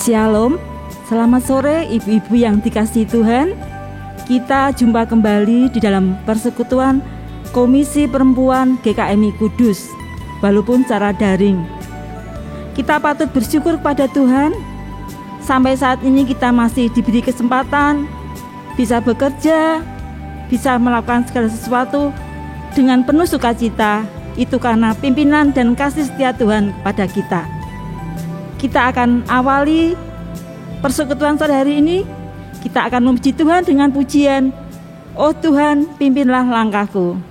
Shalom, selamat sore ibu-ibu yang dikasihi Tuhan. Kita jumpa kembali di dalam persekutuan Komisi Perempuan GKMI Kudus, walaupun secara daring. Kita patut bersyukur kepada Tuhan. Sampai saat ini kita masih diberi kesempatan bisa bekerja, bisa melakukan segala sesuatu dengan penuh sukacita. Itu karena pimpinan dan kasih setia Tuhan pada kita. Kita akan awali persekutuan sore hari ini. Kita akan memuji Tuhan dengan pujian, "Oh Tuhan, pimpinlah langkahku."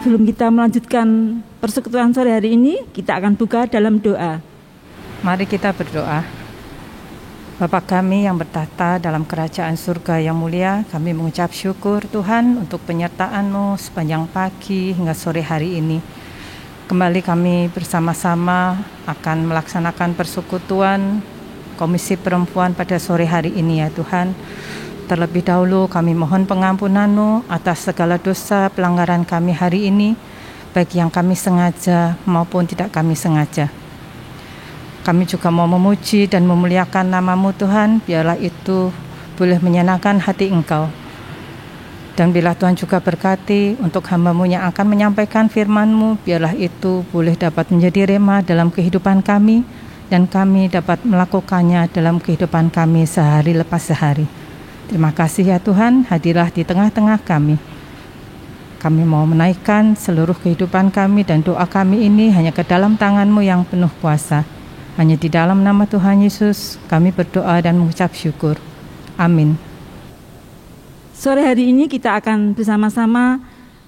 Sebelum kita melanjutkan persekutuan sore hari ini, kita akan buka dalam doa. Mari kita berdoa. Bapa kami yang bertahta dalam kerajaan surga yang mulia, kami mengucap syukur Tuhan untuk penyertaan-Mu sepanjang pagi hingga sore hari ini. Kembali kami bersama-sama akan melaksanakan persekutuan Komisi Perempuan pada sore hari ini ya Tuhan. Terlebih dahulu kami mohon pengampunan-Mu atas segala dosa pelanggaran kami hari ini, baik yang kami sengaja maupun tidak kami sengaja. Kami juga mau memuji dan memuliakan nama-Mu Tuhan, biarlah itu boleh menyenangkan hati Engkau. Dan bila Tuhan juga berkati untuk hamba-Mu yang akan menyampaikan firman-Mu, biarlah itu boleh dapat menjadi rema dalam kehidupan kami, dan kami dapat melakukannya dalam kehidupan kami sehari lepas sehari. Terima kasih ya Tuhan, hadirlah di tengah-tengah kami. Kami mau menaikkan seluruh kehidupan kami dan doa kami ini hanya ke dalam tangan-Mu yang penuh kuasa. Hanya di dalam nama Tuhan Yesus kami berdoa dan mengucap syukur. Amin. Sore hari ini kita akan bersama-sama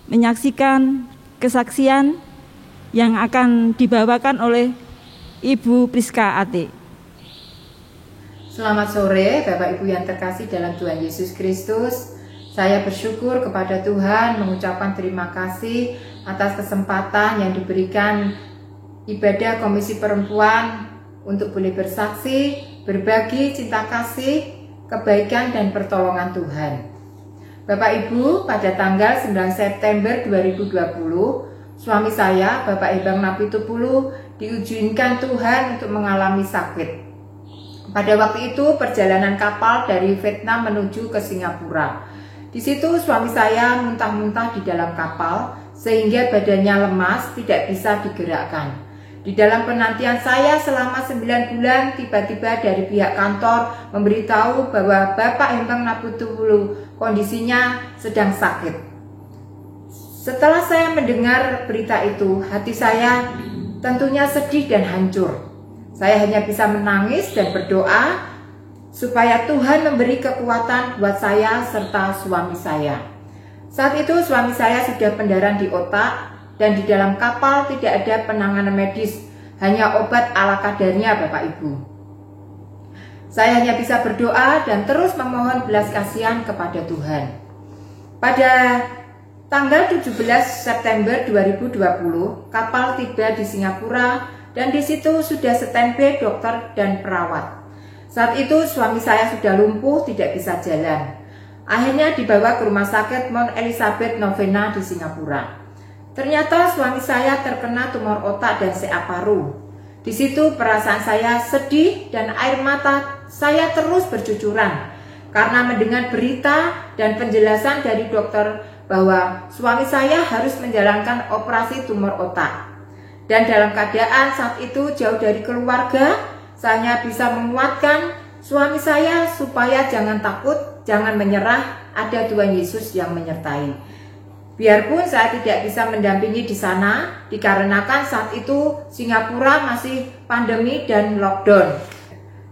menyaksikan kesaksian yang akan dibawakan oleh Ibu Priska Ate. Selamat sore Bapak Ibu yang terkasih dalam Tuhan Yesus Kristus. Saya bersyukur kepada Tuhan, mengucapkan terima kasih atas kesempatan yang diberikan ibadah Komisi Perempuan untuk boleh bersaksi, berbagi cinta kasih, kebaikan dan pertolongan Tuhan. Bapak Ibu, pada tanggal 9 September 2020, suami saya, Bapak Ebang Napitupulu, diizinkan Tuhan untuk mengalami sakit. Pada waktu itu perjalanan kapal dari Vietnam menuju ke Singapura. Di situ suami saya muntah-muntah di dalam kapal sehingga badannya lemas, tidak bisa digerakkan. Di dalam penantian saya selama 9 bulan, tiba-tiba dari pihak kantor memberitahu bahwa Bapak Embang Napitupulu kondisinya sedang sakit. Setelah saya mendengar berita itu, hati saya tentunya sedih dan hancur. Saya hanya bisa menangis dan berdoa supaya Tuhan memberi kekuatan buat saya serta suami saya. Saat itu suami saya sudah pendarahan di otak, dan di dalam kapal tidak ada penanganan medis, hanya obat ala kadarnya Bapak Ibu. Saya hanya bisa berdoa dan terus memohon belas kasihan kepada Tuhan. Pada tanggal 17 September 2020, kapal tiba di Singapura dan di situ sudah standby dokter dan perawat. Saat itu suami saya sudah lumpuh, tidak bisa jalan. Akhirnya dibawa ke rumah sakit Mount Elizabeth Novena di Singapura. Ternyata suami saya terkena tumor otak dan CA paru. Di situ perasaan saya sedih dan air mata saya terus bercucuran karena mendengar berita dan penjelasan dari dokter bahwa suami saya harus menjalankan operasi tumor otak. Dan dalam keadaan saat itu jauh dari keluarga, saya hanya bisa menguatkan suami saya supaya jangan takut, jangan menyerah, ada Tuhan Yesus yang menyertai. Biarpun saya tidak bisa mendampingi di sana, dikarenakan saat itu Singapura masih pandemi dan lockdown.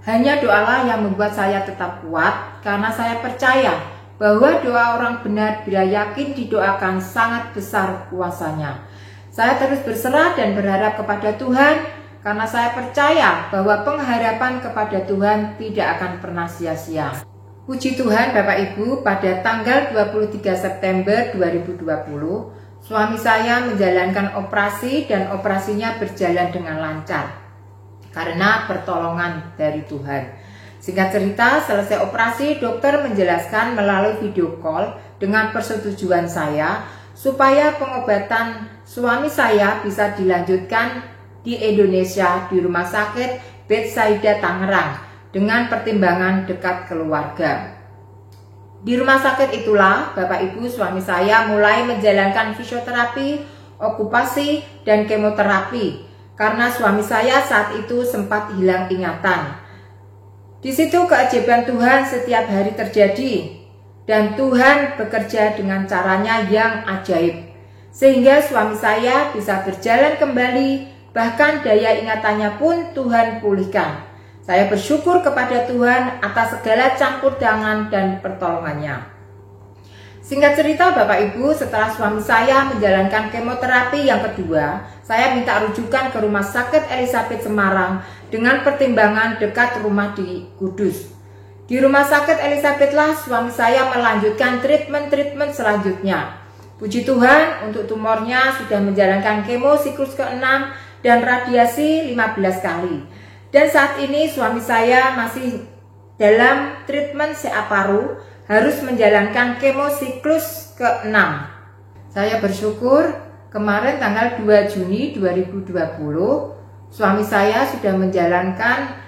Hanya doalah yang membuat saya tetap kuat, karena saya percaya bahwa doa orang benar bila yakin didoakan sangat besar kuasanya. Saya terus berserah dan berharap kepada Tuhan, karena saya percaya bahwa pengharapan kepada Tuhan tidak akan pernah sia-sia. Puji Tuhan Bapak Ibu, pada tanggal 23 September 2020, suami saya menjalankan operasi dan operasinya berjalan dengan lancar karena pertolongan dari Tuhan. Singkat cerita, selesai operasi, dokter menjelaskan melalui video call dengan persetujuan saya supaya pengobatan suami saya bisa dilanjutkan di Indonesia di Rumah Sakit Bethsaida Tangerang dengan pertimbangan dekat keluarga. Di rumah sakit itulah Bapak Ibu suami saya mulai menjalankan fisioterapi, okupasi, dan kemoterapi karena suami saya saat itu sempat hilang ingatan. Di situ keajaiban Tuhan setiap hari terjadi dan Tuhan bekerja dengan caranya yang ajaib sehingga suami saya bisa berjalan kembali, bahkan daya ingatannya pun Tuhan pulihkan. Saya bersyukur kepada Tuhan atas segala campur tangan dan pertolongannya. Singkat cerita Bapak Ibu, setelah suami saya menjalankan kemoterapi yang kedua, saya minta rujukan ke Rumah Sakit Elizabeth Semarang dengan pertimbangan dekat rumah di Kudus. Di Rumah Sakit Elizabeth lah suami saya melanjutkan treatment selanjutnya. Puji Tuhan, untuk tumornya sudah menjalankan kemo siklus ke-6 dan radiasi 15 kali. Dan saat ini suami saya masih dalam treatment CA paru, harus menjalankan kemo siklus ke-6. Saya bersyukur kemarin tanggal 2 Juni 2020 Suami saya sudah menjalankan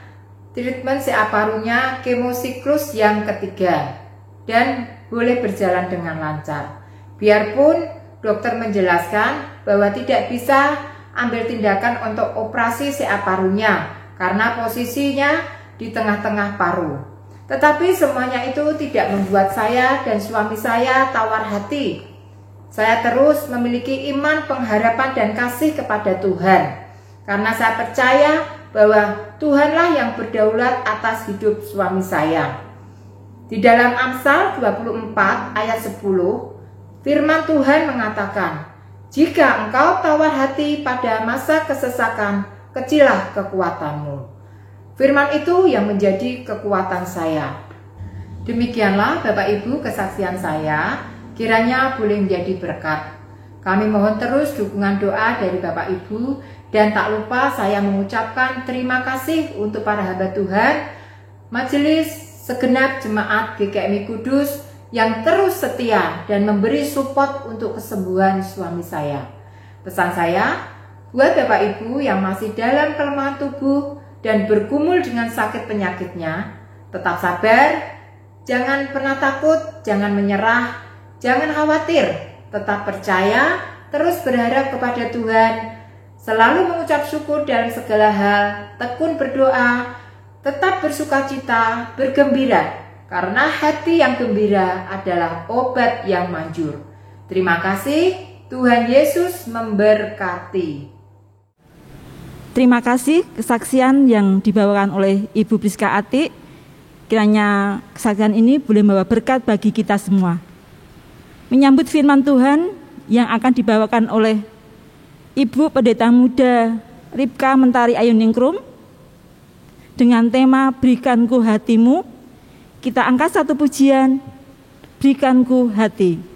treatment CA parunya kemosiklus yang ketiga dan boleh berjalan dengan lancar. Biarpun dokter menjelaskan bahwa tidak bisa ambil tindakan untuk operasi CA parunya karena posisinya di tengah-tengah paru. Tetapi semuanya itu tidak membuat saya dan suami saya tawar hati. Saya terus memiliki iman, pengharapan, dan kasih kepada Tuhan. Karena saya percaya bahwa Tuhanlah yang berdaulat atas hidup suami saya. Di dalam Amsal 24 ayat 10, firman Tuhan mengatakan, "Jika engkau tawar hati pada masa kesesakan, kecillah kekuatanmu." Firman itu yang menjadi kekuatan saya. Demikianlah Bapak Ibu kesaksian saya, kiranya boleh menjadi berkat. Kami mohon terus dukungan doa dari Bapak Ibu, dan tak lupa saya mengucapkan terima kasih untuk para hamba Tuhan, majelis segenap jemaat GKMI Kudus yang terus setia dan memberi support untuk kesembuhan suami saya. Pesan saya, buat Bapak Ibu yang masih dalam kelemahan tubuh dan bergumul dengan sakit penyakitnya, tetap sabar, jangan pernah takut, jangan menyerah, jangan khawatir, tetap percaya, terus berharap kepada Tuhan, selalu mengucap syukur dalam segala hal, tekun berdoa, tetap bersukacita, bergembira, karena hati yang gembira adalah obat yang manjur. Terima kasih, Tuhan Yesus memberkati. Terima kasih kesaksian yang dibawakan oleh Ibu Priska Atik. Kiranya kesaksian ini boleh membawa berkat bagi kita semua. Menyambut firman Tuhan yang akan dibawakan oleh Ibu Pendeta Muda Ripka Mentari Ayuningrum dengan tema Berikanku Hatimu, kita angkat satu pujian, Berikanku Hati.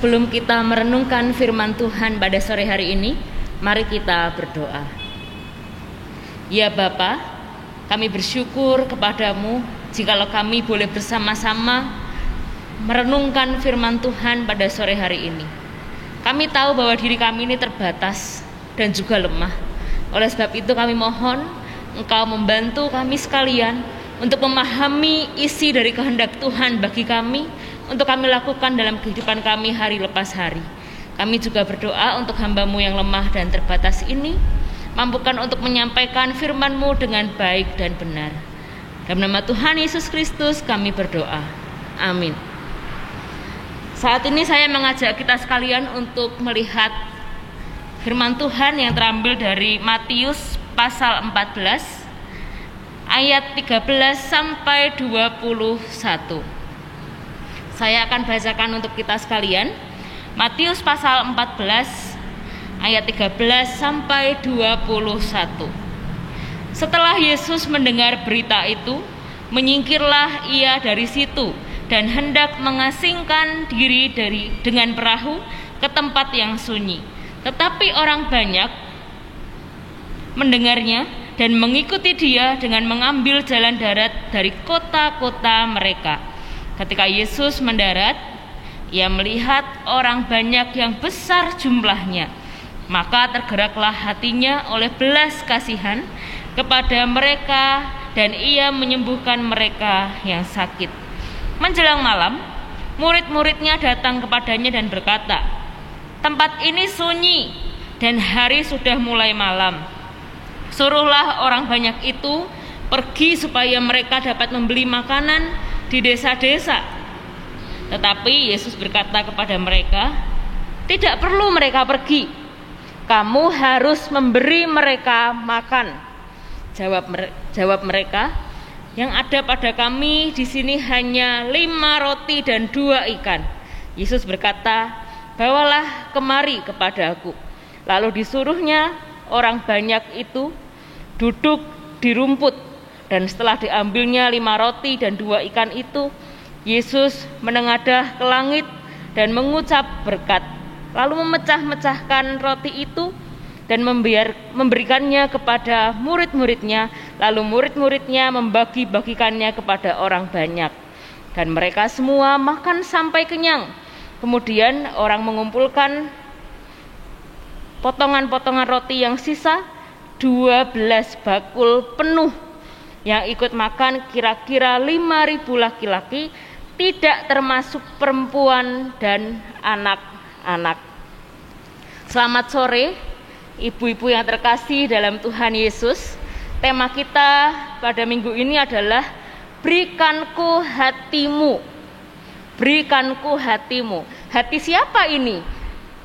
Sebelum kita merenungkan firman Tuhan pada sore hari ini, mari kita berdoa. Ya Bapa, Kami bersyukur kepadamu jikalau kami boleh bersama-sama merenungkan firman Tuhan pada sore hari ini. Kami tahu bahwa diri kami ini terbatas dan juga lemah. Oleh sebab itu kami mohon Engkau membantu kami sekalian untuk memahami isi dari kehendak Tuhan bagi kami, untuk kami lakukan dalam kehidupan kami hari lepas hari. Kami juga berdoa untuk hamba-Mu yang lemah dan terbatas ini, mampukan untuk menyampaikan firman-Mu dengan baik dan benar. Dalam nama Tuhan Yesus Kristus kami berdoa. Amin. Saat ini saya mengajak kita sekalian untuk melihat firman Tuhan yang terambil dari Matius pasal 14 ayat 13 sampai 21. Saya akan bacakan untuk kita sekalian. Matius pasal 14 ayat 13 sampai 21. Setelah Yesus mendengar berita itu, menyingkirlah ia dari situ dan hendak mengasingkan diri dengan perahu ke tempat yang sunyi. Tetapi orang banyak mendengarnya dan mengikuti dia dengan mengambil jalan darat dari kota-kota mereka. Ketika Yesus mendarat, ia melihat orang banyak yang besar jumlahnya. Maka tergeraklah hatinya oleh belas kasihan kepada mereka dan ia menyembuhkan mereka yang sakit. Menjelang malam, murid-muridnya datang kepadanya dan berkata, "Tempat ini sunyi dan hari sudah mulai malam. Suruhlah orang banyak itu pergi supaya mereka dapat membeli makanan di desa-desa." Tetapi Yesus berkata kepada mereka, "Tidak perlu mereka pergi. Kamu harus memberi mereka makan." Jawab mereka, "Yang ada pada kami di sini hanya 5 roti dan 2 ikan." Yesus berkata, "Bawalah kemari kepadaku." Lalu disuruhnya orang banyak itu duduk di rumput, dan setelah diambilnya 5 roti dan 2 ikan itu, Yesus menengadah ke langit dan mengucap berkat, lalu memecah-mecahkan roti itu dan memberikannya kepada murid-muridnya, lalu murid-muridnya membagi-bagikannya kepada orang banyak, dan mereka semua makan sampai kenyang. Kemudian orang mengumpulkan potongan-potongan roti yang sisa 12 bakul penuh. Yang ikut makan kira-kira 5.000 laki-laki, tidak termasuk perempuan dan anak-anak. Selamat sore, ibu-ibu yang terkasih dalam Tuhan Yesus. Tema kita pada minggu ini adalah berikanku hatimu. Berikanku hatimu. Hati siapa ini?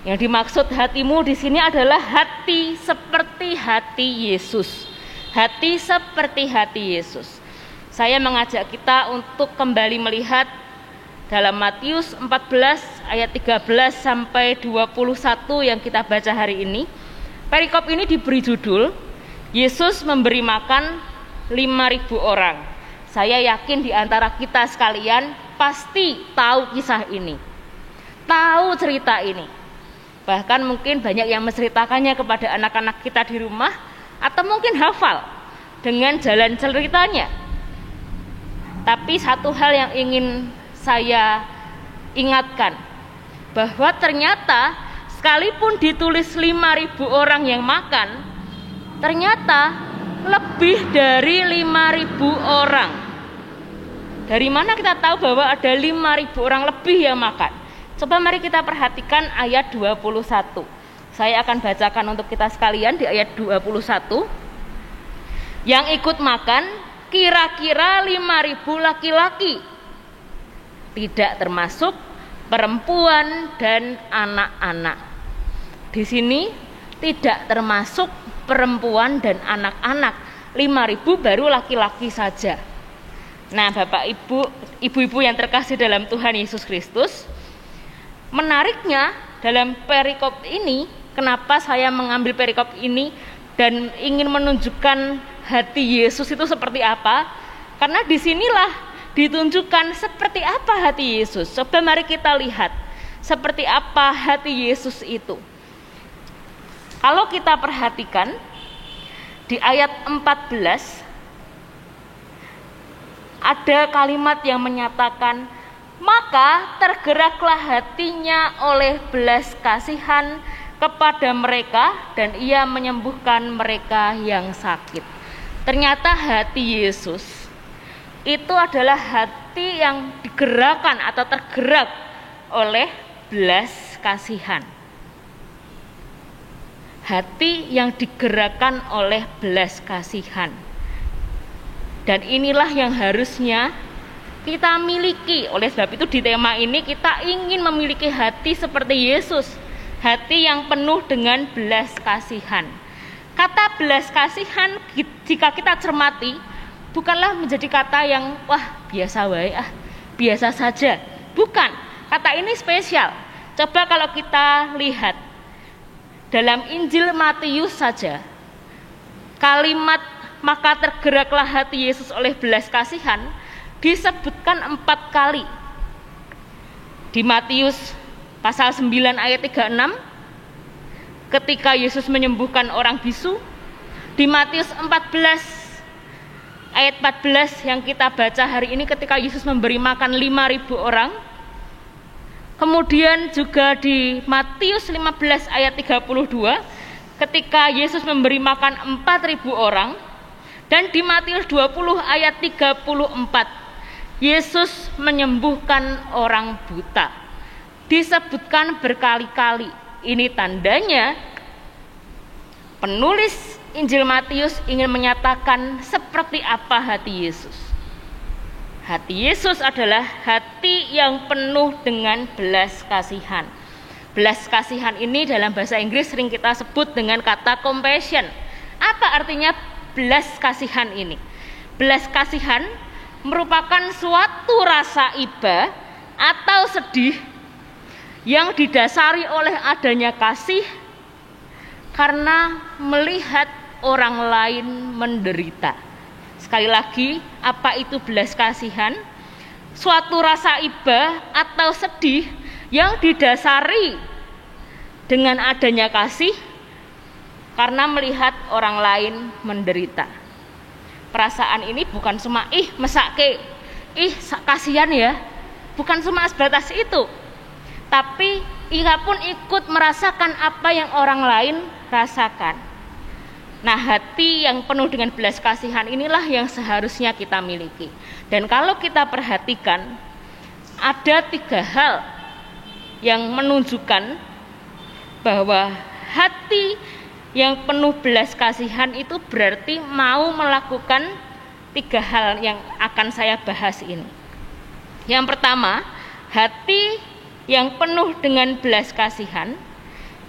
Yang dimaksud hatimu di sini adalah hati seperti hati Yesus. Hati seperti hati Yesus. Saya mengajak kita untuk kembali melihat dalam Matius 14 ayat 13 sampai 21 yang kita baca hari ini. Perikop ini diberi judul Yesus memberi makan 5.000 orang. Saya yakin di antara kita sekalian pasti tahu kisah ini, tahu cerita ini. Bahkan mungkin banyak yang menceritakannya kepada anak-anak kita di rumah, atau mungkin hafal dengan jalan ceritanya. Tapi satu hal yang ingin saya ingatkan, bahwa ternyata sekalipun ditulis 5.000 orang yang makan, ternyata lebih dari 5.000 orang. Dari mana kita tahu bahwa ada 5.000 orang lebih yang makan? Coba mari kita perhatikan ayat 21. Saya akan bacakan untuk kita sekalian di ayat 21. Yang ikut makan kira-kira 5.000 laki-laki, tidak termasuk perempuan dan anak-anak. Di sini tidak termasuk perempuan dan anak-anak. 5.000 baru laki-laki saja. Nah, Bapak Ibu, ibu-ibu yang terkasih dalam Tuhan Yesus Kristus, menariknya dalam perikop ini, kenapa saya mengambil perikop ini dan ingin menunjukkan hati Yesus itu seperti apa? Karena disinilah ditunjukkan seperti apa hati Yesus. Coba mari kita lihat seperti apa hati Yesus itu. Kalau kita perhatikan di ayat 14, ada kalimat yang menyatakan, maka tergeraklah hatinya oleh belas kasihan kepada mereka dan ia menyembuhkan mereka yang sakit. Ternyata hati Yesus itu adalah hati yang digerakkan atau tergerak oleh belas kasihan. Hati yang digerakkan oleh belas kasihan. Dan inilah yang harusnya kita miliki. Oleh sebab itu di tema ini kita ingin memiliki hati seperti Yesus. Hati yang penuh dengan belas kasihan. Kata belas kasihan jika kita cermati bukanlah menjadi kata yang biasa wae biasa saja. Bukan. Kata ini spesial. Coba kalau kita lihat dalam Injil Matius saja, kalimat maka tergeraklah hati Yesus oleh belas kasihan disebutkan 4 kali. Di Matius pasal 9 ayat 36 ketika Yesus menyembuhkan orang bisu. Di Matius 14 ayat 14 yang kita baca hari ini ketika Yesus memberi makan 5.000 orang. Kemudian juga di Matius 15 ayat 32 ketika Yesus memberi makan 4.000 orang. Dan di Matius 20 ayat 34 Yesus menyembuhkan orang buta. Disebutkan berkali-kali. Ini tandanya penulis Injil Matius ingin menyatakan seperti apa hati Yesus. Hati Yesus adalah hati yang penuh dengan belas kasihan. Belas kasihan ini dalam bahasa Inggris sering kita sebut dengan kata compassion. Apa artinya belas kasihan ini? Belas kasihan merupakan suatu rasa iba atau sedih yang didasari oleh adanya kasih karena melihat orang lain menderita. Sekali lagi, apa itu belas kasihan? Suatu rasa iba atau sedih yang didasari dengan adanya kasih karena melihat orang lain menderita. Perasaan ini bukan cuma mesake, kasihan ya. Bukan cuma sebatas itu. Tapi ia pun ikut merasakan apa yang orang lain rasakan. Nah, hati yang penuh dengan belas kasihan inilah yang seharusnya kita miliki. Dan kalau kita perhatikan, ada 3 hal yang menunjukkan bahwa hati yang penuh belas kasihan itu berarti mau melakukan 3 hal yang akan saya bahas ini. Yang pertama, hati yang penuh dengan belas kasihan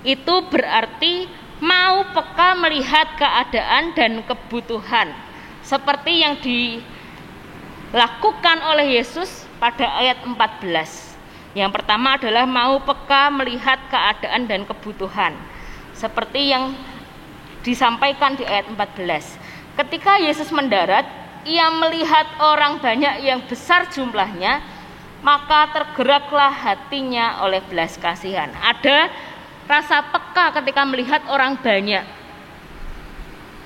itu berarti mau peka melihat keadaan dan kebutuhan seperti yang dilakukan oleh Yesus pada ayat 14. Yang pertama adalah mau peka melihat keadaan dan kebutuhan seperti yang disampaikan di ayat 14. Ketika Yesus mendarat, ia melihat orang banyak yang besar jumlahnya, maka tergeraklah hatinya oleh belas kasihan. Ada rasa peka ketika melihat orang banyak.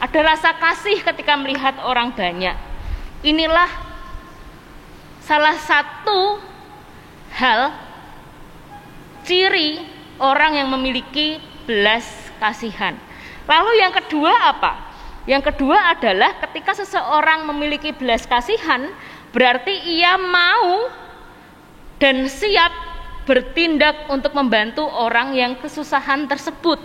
Ada rasa kasih ketika melihat orang banyak. Inilah salah satu hal ciri orang yang memiliki belas kasihan. Lalu yang kedua apa? Yang kedua adalah ketika seseorang memiliki belas kasihan, berarti ia mau dan siap bertindak untuk membantu orang yang kesusahan tersebut.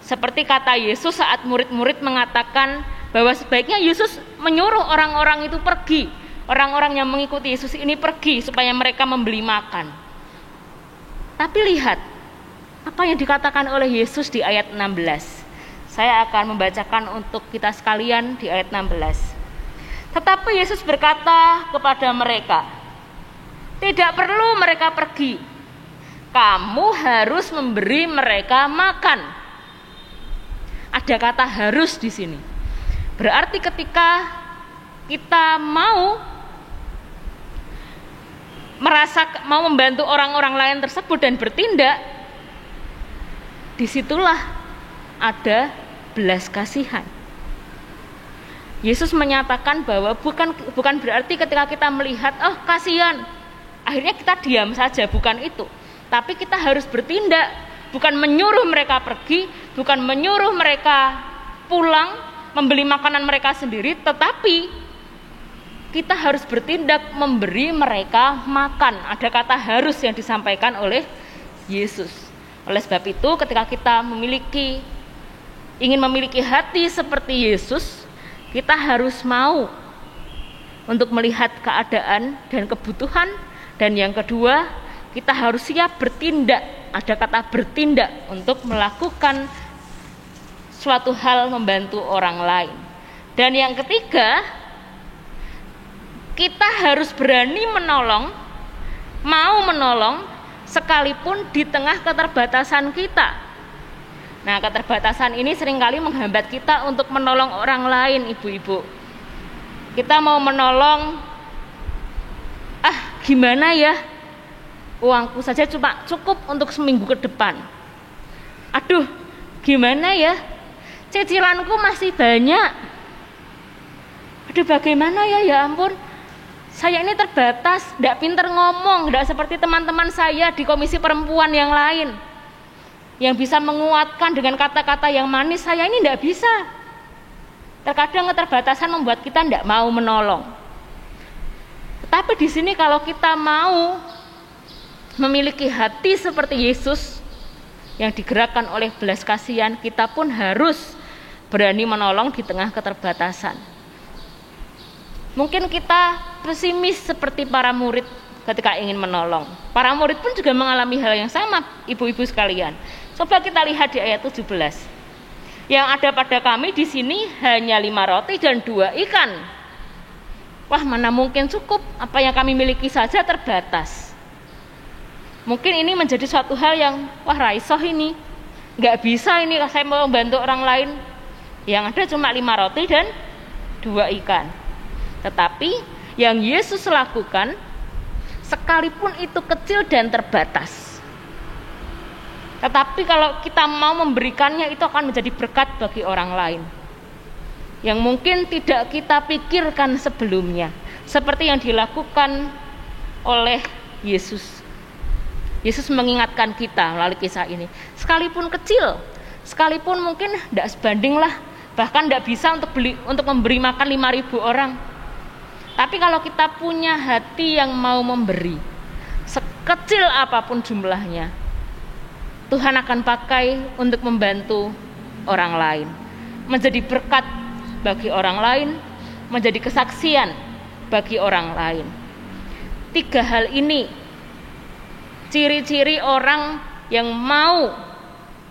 Seperti kata Yesus saat murid-murid mengatakan bahwa sebaiknya Yesus menyuruh orang-orang itu pergi. Orang-orang yang mengikuti Yesus ini pergi supaya mereka membeli makan. Tapi lihat apa yang dikatakan oleh Yesus di ayat 16. Saya akan membacakan untuk kita sekalian di ayat 16. Tetapi Yesus berkata kepada mereka, tidak perlu mereka pergi. Kamu harus memberi mereka makan. Ada kata harus di sini. Berarti ketika kita mau membantu orang-orang lain tersebut dan bertindak, disitulah ada belas kasihan. Yesus menyatakan bahwa bukan berarti ketika kita melihat, oh kasihan, akhirnya kita diam saja, bukan itu. Tapi kita harus bertindak, bukan menyuruh mereka pergi, bukan menyuruh mereka pulang, membeli makanan mereka sendiri, tetapi kita harus bertindak memberi mereka makan. Ada kata harus yang disampaikan oleh Yesus. Oleh sebab itu, ketika kita ingin memiliki hati seperti Yesus, kita harus mau untuk melihat keadaan dan kebutuhan. Dan yang kedua, kita harus siap bertindak. Ada kata bertindak untuk melakukan suatu hal membantu orang lain. Dan yang ketiga, kita harus berani menolong, mau menolong sekalipun di tengah keterbatasan kita. Nah, keterbatasan ini seringkali menghambat kita untuk menolong orang lain, ibu-ibu. Kita mau menolong, gimana ya, uangku saja cuma cukup untuk seminggu ke depan. Aduh, gimana ya, cicilanku masih banyak. Aduh, bagaimana ya ampun, saya ini terbatas, tidak pintar ngomong, tidak seperti teman-teman saya di komisi perempuan yang lain, yang bisa menguatkan dengan kata-kata yang manis. Saya ini tidak bisa. Terkadang keterbatasan membuat kita tidak mau menolong. Tetapi di sini kalau kita mau memiliki hati seperti Yesus yang digerakkan oleh belas kasihan, kita pun harus berani menolong di tengah keterbatasan. Mungkin kita pesimis seperti para murid ketika ingin menolong. Para murid pun juga mengalami hal yang sama, ibu-ibu sekalian. Coba kita lihat di ayat 17. Yang ada pada kami di sini hanya 5 roti dan 2 ikan. Wah, mana mungkin cukup, apa yang kami miliki saja terbatas. Mungkin ini menjadi suatu hal yang, wah raisoh ini, nggak bisa ini saya mau membantu orang lain. Yang ada cuma 5 roti dan 2 ikan. Tetapi yang Yesus lakukan, sekalipun itu kecil dan terbatas, tetapi kalau kita mau memberikannya, itu akan menjadi berkat bagi orang lain yang mungkin tidak kita pikirkan sebelumnya, seperti yang dilakukan oleh Yesus. Yesus mengingatkan kita melalui kisah ini, sekalipun kecil, sekalipun mungkin tidak sebanding lah, bahkan tidak bisa untuk memberi makan 5.000 orang. Tapi kalau kita punya hati yang mau memberi, sekecil apapun jumlahnya, Tuhan akan pakai untuk membantu orang lain, menjadi berkat bagi orang lain, menjadi kesaksian bagi orang lain. 3 hal ini ciri-ciri orang yang mau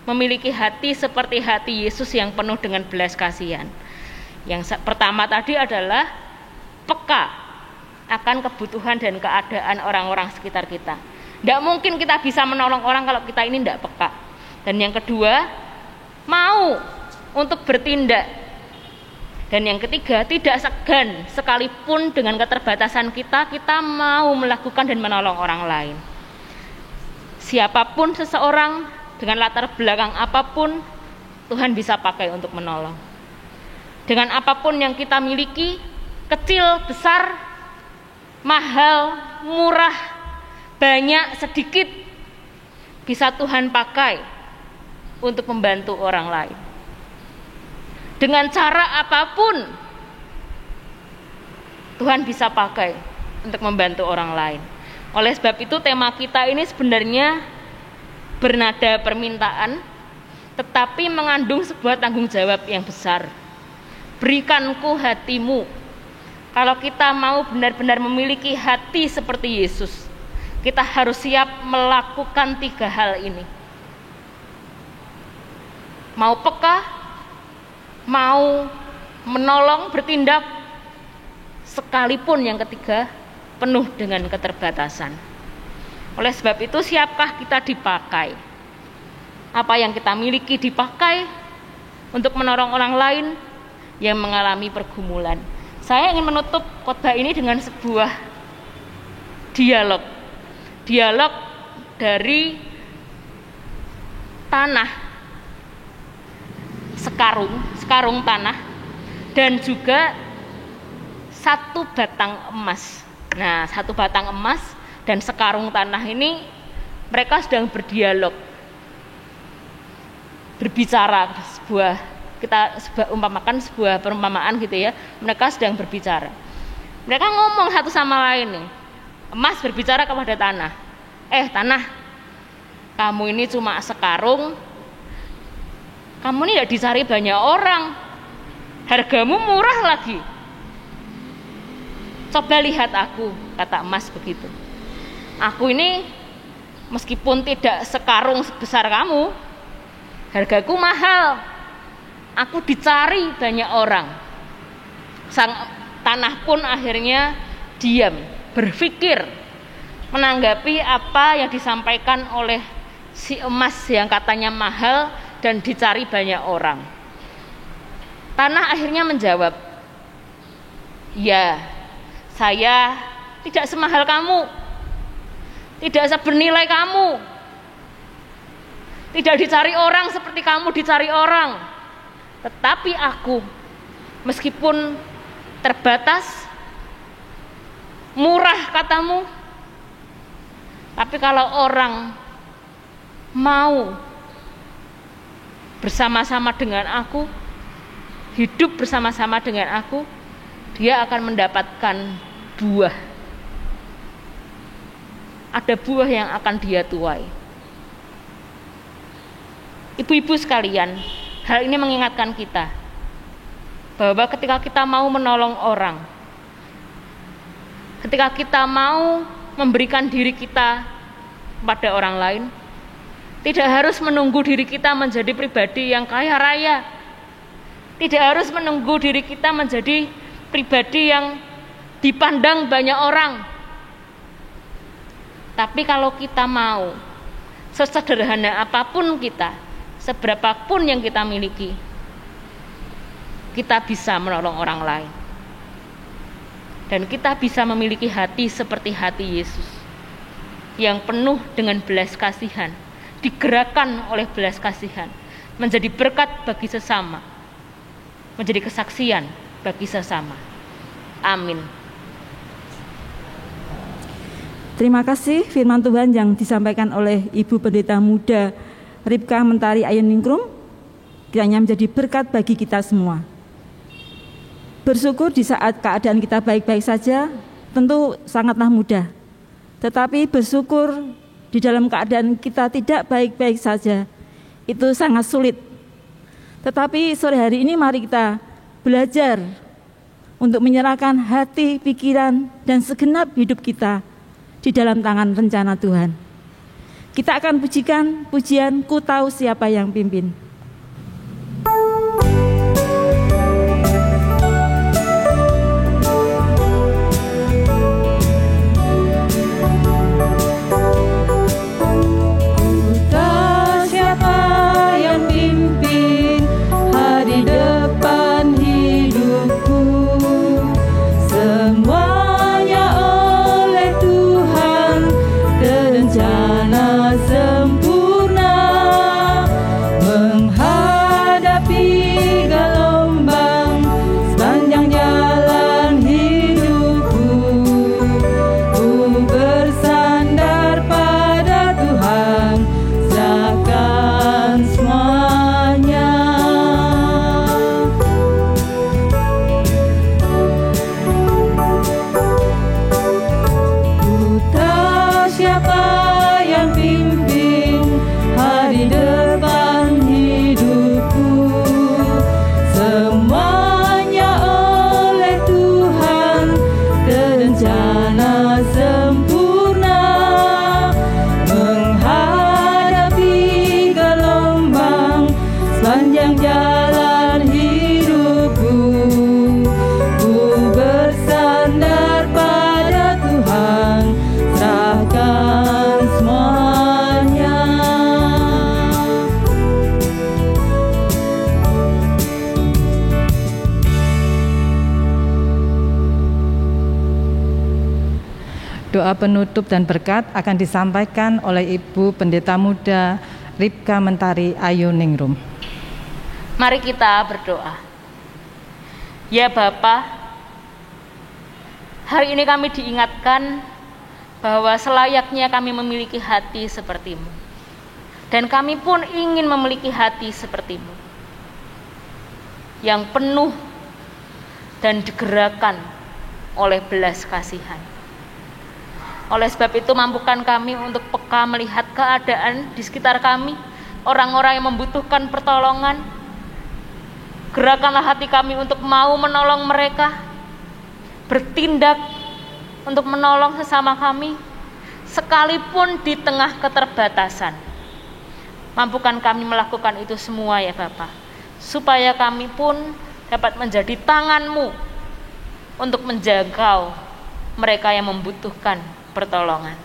memiliki hati seperti hati Yesus yang penuh dengan belas kasihan. Yang pertama tadi adalah peka akan kebutuhan dan keadaan orang-orang sekitar kita. Tidak mungkin kita bisa menolong orang kalau kita ini tidak peka. Dan yang kedua, mau untuk bertindak. Dan yang ketiga, tidak segan sekalipun dengan keterbatasan kita mau melakukan dan menolong orang lain. Siapapun seseorang, dengan latar belakang apapun, Tuhan bisa pakai untuk menolong. Dengan apapun yang kita miliki, kecil, besar, mahal, murah, banyak, sedikit, bisa Tuhan pakai untuk membantu orang lain. Dengan cara apapun, Tuhan bisa pakai untuk membantu orang lain. Oleh sebab itu tema kita ini sebenarnya bernada permintaan, tetapi mengandung sebuah tanggung jawab yang besar. Berikanku hatimu. Kalau kita mau benar-benar memiliki hati seperti Yesus, kita harus siap melakukan 3 hal ini. Mau peka, mau menolong, bertindak, sekalipun yang ketiga penuh dengan keterbatasan. Oleh sebab itu, siapkah kita dipakai? Apa yang kita miliki dipakai untuk menolong orang lain yang mengalami pergumulan. Saya ingin menutup khotbah ini dengan sebuah dialog dari tanah, sekarung tanah dan juga 1 batang emas. Nah, 1 batang emas dan sekarung tanah ini mereka sedang berdialog, berbicara, umpamakan sebuah perumpamaan gitu ya. Mereka sedang berbicara. Mereka ngomong satu sama lain nih. Emas berbicara kepada tanah. Tanah, kamu ini cuma sekarung. Kamu ini tidak dicari banyak orang. Hargamu murah lagi. Coba lihat aku, kata emas begitu. Aku ini meskipun tidak sekarung sebesar kamu, hargaku mahal. Aku dicari banyak orang. Sang tanah pun akhirnya diam, berpikir, menanggapi apa yang disampaikan oleh si emas yang katanya mahal dan dicari banyak orang. Tanah akhirnya menjawab, ya, saya tidak semahal kamu, tidak sebernilai kamu, tidak dicari orang seperti kamu dicari orang. Tetapi aku, meskipun terbatas, murah katamu, tapi kalau orang mau bersama-sama dengan aku, hidup bersama-sama dengan aku, dia akan mendapatkan buah. Ada buah yang akan dia tuai. Ibu-ibu sekalian, hal ini mengingatkan kita bahwa ketika kita mau menolong orang, ketika kita mau memberikan diri kita pada orang lain, tidak harus menunggu diri kita menjadi pribadi yang kaya raya, tidak harus menunggu diri kita menjadi pribadi yang dipandang banyak orang. Tapi kalau kita mau, sesederhana apapun kita, seberapapun yang kita miliki, kita bisa menolong orang lain. Dan kita bisa memiliki hati seperti hati Yesus, yang penuh dengan belas kasihan, digerakkan oleh belas kasihan, menjadi berkat bagi sesama, menjadi kesaksian bagi sesama. Amin. Terima kasih firman Tuhan yang disampaikan oleh Ibu Pendeta Muda Ripka Mentari Ayuningrum, kiranya menjadi berkat bagi kita semua. Bersyukur di saat keadaan kita baik-baik saja tentu sangatlah mudah. Tetapi bersyukur di dalam keadaan kita tidak baik-baik saja itu sangat sulit. Tetapi sore hari ini mari kita belajar untuk menyerahkan hati, pikiran, dan segenap hidup kita di dalam tangan rencana Tuhan. Kita akan pujikan pujian Ku Tahu Siapa Yang Pimpin. Doa penutup dan berkat akan disampaikan oleh Ibu Pendeta Muda Ripka Mentari Ayuningrum. Mari kita berdoa. Ya Bapa, hari ini kami diingatkan bahwa selayaknya kami memiliki hati seperti-Mu. Dan kami pun ingin memiliki hati seperti-Mu, yang penuh dan digerakkan oleh belas kasihan. Oleh sebab itu, mampukan kami untuk peka melihat keadaan di sekitar kami, orang-orang yang membutuhkan pertolongan. Gerakanlah hati kami untuk mau menolong mereka, bertindak untuk menolong sesama kami, sekalipun di tengah keterbatasan. Mampukan kami melakukan itu semua ya Bapa, supaya kami pun dapat menjadi tangan-Mu untuk menjangkau mereka yang membutuhkan pertolongan.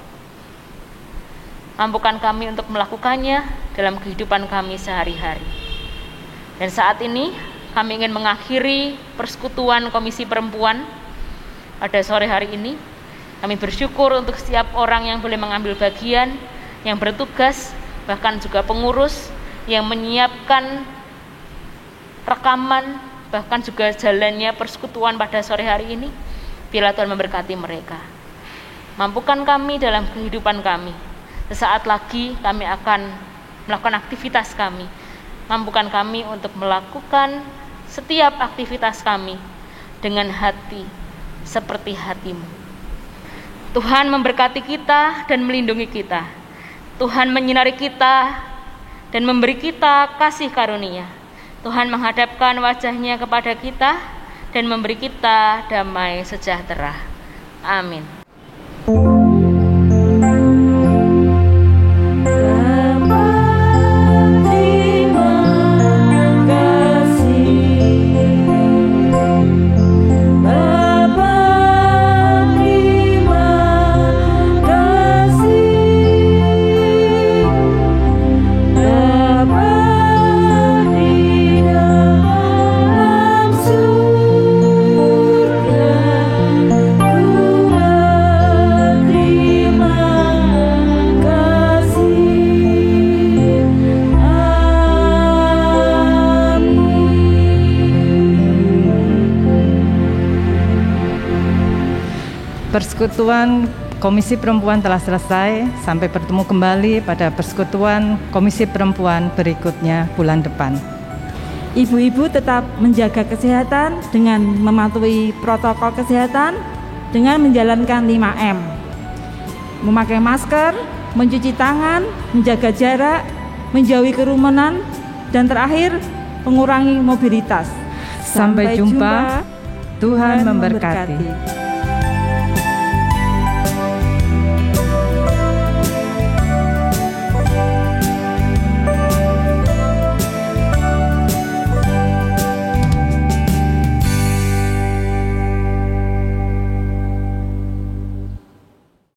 Mampukan kami untuk melakukannya dalam kehidupan kami sehari-hari. Dan saat ini kami ingin mengakhiri persekutuan Komisi Perempuan pada sore hari ini. Kami bersyukur untuk setiap orang yang boleh mengambil bagian, yang bertugas, bahkan juga pengurus yang menyiapkan rekaman, bahkan juga jalannya persekutuan pada sore hari ini. Biarlah Tuhan memberkati mereka. Mampukan kami dalam kehidupan kami. Sesaat lagi kami akan melakukan aktivitas kami. Mampukan kami untuk melakukan setiap aktivitas kami dengan hati seperti hati-Mu. Tuhan memberkati kita dan melindungi kita. Tuhan menyinari kita dan memberi kita kasih karunia. Tuhan menghadapkan wajah-Nya kepada kita dan memberi kita damai sejahtera. Amin. Persekutuan Komisi Perempuan telah selesai. Sampai bertemu kembali pada persekutuan Komisi Perempuan berikutnya bulan depan. Ibu-ibu tetap menjaga kesehatan dengan mematuhi protokol kesehatan dengan menjalankan 5M. Memakai masker, mencuci tangan, menjaga jarak, menjauhi kerumunan, dan terakhir mengurangi mobilitas. Sampai jumpa. Tuhan memberkati.